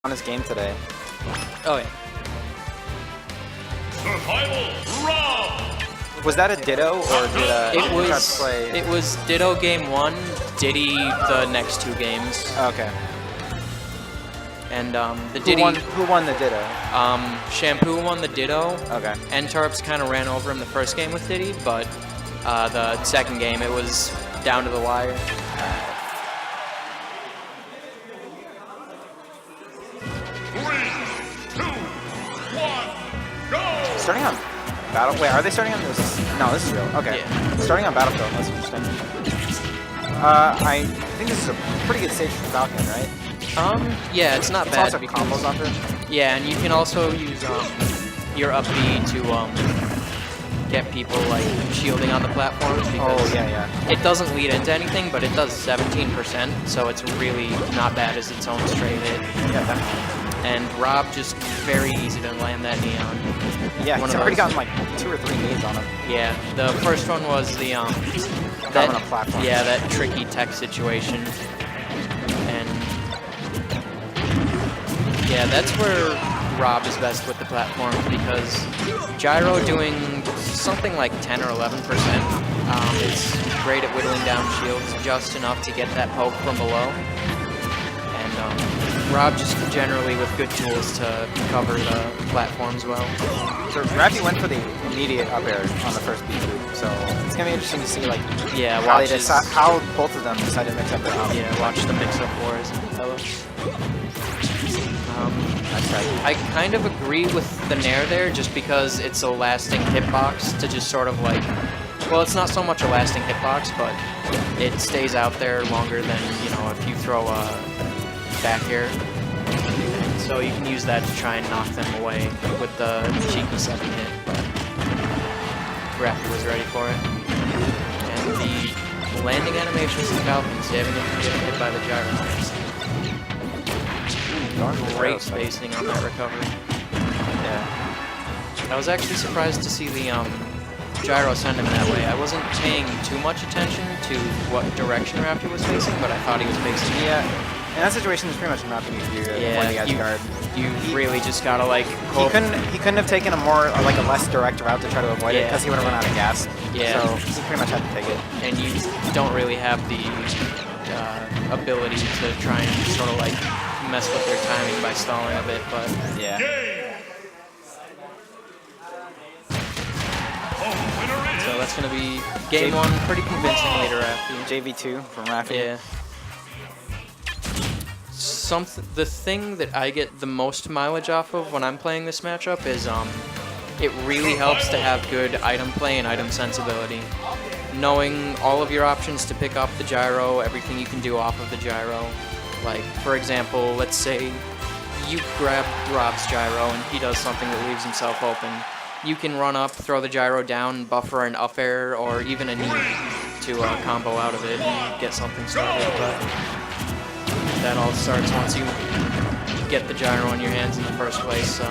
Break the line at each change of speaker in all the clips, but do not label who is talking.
on his game today.
Oh yeah.
Survival round.
Was that a Ditto or did
It was Ditto game 1, Diddy the next 2 games,
Okay.
and the Diddy
Who won the Ditto?
Shampoo won the Ditto.
Okay.
And Tarps kind of ran over him the first game with Diddy, but the second game it was down to the wire.
Starting on Battle. Wait, are they starting on this? No, this is real. Okay.
Yeah.
Starting on Battlefield. That's interesting. I think this is a pretty good stage for Falcon, right?
Yeah, it's not
It's
bad
also
because
combos off it.
yeah, and you can also use your up B to get people like shielding on the platforms because
Oh yeah.
it doesn't lead into anything, but it does 17%, so it's really not bad as its own straight hit.
Yeah, definitely.
And Rob just very easy to land that neon.
Yeah,
One
he's
of
already
those.
gotten like 2 or 3 knees on him.
Yeah, the first one was the
On a platform.
yeah, that tricky tech situation, and yeah, that's where Rob is best with the platform because gyro doing something like 10 or 11% is great at whittling down shields just enough to get that poke from below, and Rob just generally with good tools to cover the platforms well.
So Raffi went for the immediate up air on the first beat loop, so it's gonna be interesting to see like
Yeah,
how,
watch
how both of them decide to mix up their up.
Yeah, watch the mix-up wars and develops.
That's right.
I kind of agree with the Nair there, just because it's a lasting hitbox to just sort of like, well, it's not so much a lasting hitbox, but it stays out there longer than, you know, if you throw a back air. And so you can use that to try and knock them away with the cheeky 7 hit, but Raffi was ready for it. And the landing animations of Falcon saving him from getting hit by the gyro. Great spacing on that recovery.
Yeah.
I was actually surprised to see the gyro send him that way. I wasn't paying too much attention to what direction Raffi was facing, but I thought he was facing.
Yeah. In that situation, there's pretty much nothing you can do to avoid the edge guard.
You really just gotta like.
He couldn't have taken a more like a less direct route to try to avoid it because he would have run out of gas.
Yeah.
So he pretty much had to take it.
And you don't really have the ability to try and sort of like mess with their timing by stalling a bit, but
yeah.
So that's gonna be game 1, pretty convincingly to Raffi.
JV2 from Raffi.
Yeah. The thing that I get the most mileage off of when I'm playing this matchup is it really helps to have good item play and item sensibility. Knowing all of your options to pick up the gyro, everything you can do off of the gyro. Like, for example, let's say you grab Rob's gyro and he does something that leaves himself open. You can run up, throw the gyro down, buffer an up air, or even a knee to combo out of it and get something started. But that all starts once you get the gyro in your hands in the first place, so.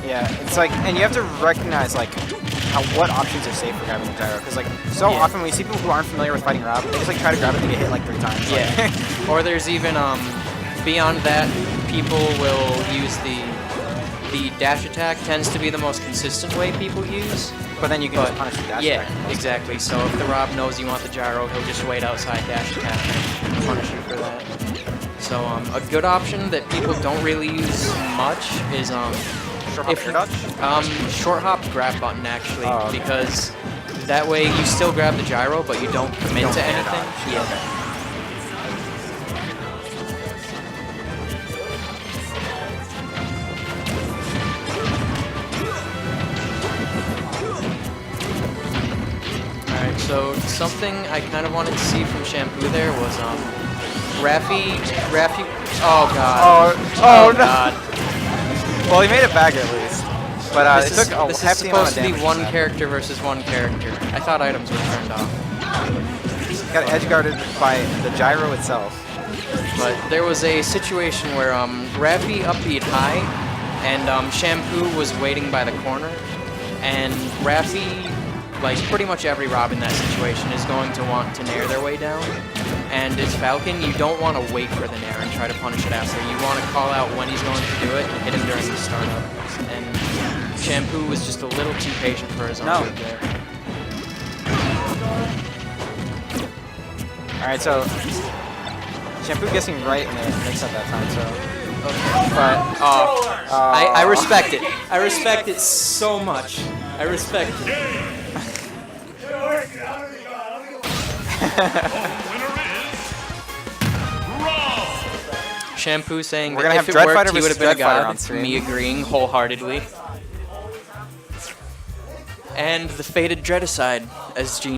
Yeah, it's like, and you have to recognize like what options are safe for grabbing the gyro, because like so often when you see people who aren't familiar with fighting Rob, they just like try to grab it and they get hit like 3 times.
Yeah. Or there's even beyond that, people will use the dash attack tends to be the most consistent way people use.
But then you can just punish the dash attack.
Yeah, exactly. So if the Rob knows you want the gyro, he'll just wait outside dash attack and punish you for that. So a good option that people don't really use much is short hop grab button actually, because that way you still grab the gyro but you don't commit to anything. Yeah.
Okay.
So something I kind of wanted to see from Shampoo there was Raffi. Oh god.
Oh no.
God.
Well, he made it back at least. But
This is supposed to be one character versus one character. I thought items were turned off.
Got edge guarded by the gyro itself.
But there was a situation where Raffi upbeat high, and Shampoo was waiting by the corner, and Raffi, like pretty much every Rob in that situation, is going to want to nair their way down. And as Falcon, you don't want to wait for the nair and try to punish it after. You want to call out when he's going to do it and hit him during the startup. And Shampoo was just a little too patient for his own good there.
Alright, so Shampoo guessing right in the mix-up that time, so...
Okay. But, I respect it. I respect it so much. I respect it. Shampoo saying that if it worked, he would have been a god. Me agreeing wholeheartedly. And the fated Dreadicide as Gene.